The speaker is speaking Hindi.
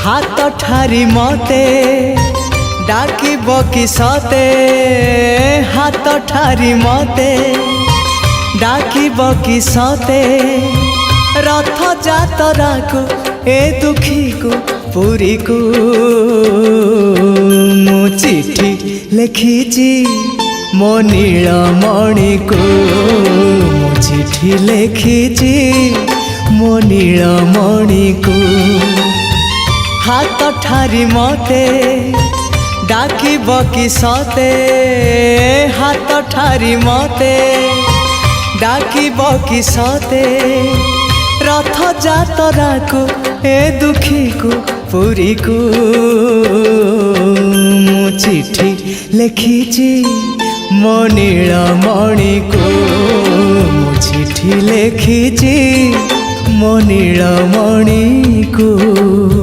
हाथ ठारी मते डाकिब कि सते हाथ ठारी मते डाकिब कि सते रथ जातरा को ए दुखी को पुरी को मु चिठी लिखिची मो नीलमणि को मु चिठी लिखिची मो नीलमणि को हाथ ठारी मते डाकिब कि सते हाथ ठारी मते डाकिब कि सते रथ जातरा को ए दुखी को पुरी को मु चिठी लिखिची मो नीलमणि को मु चिठी लिखिची मो नीलमणि को।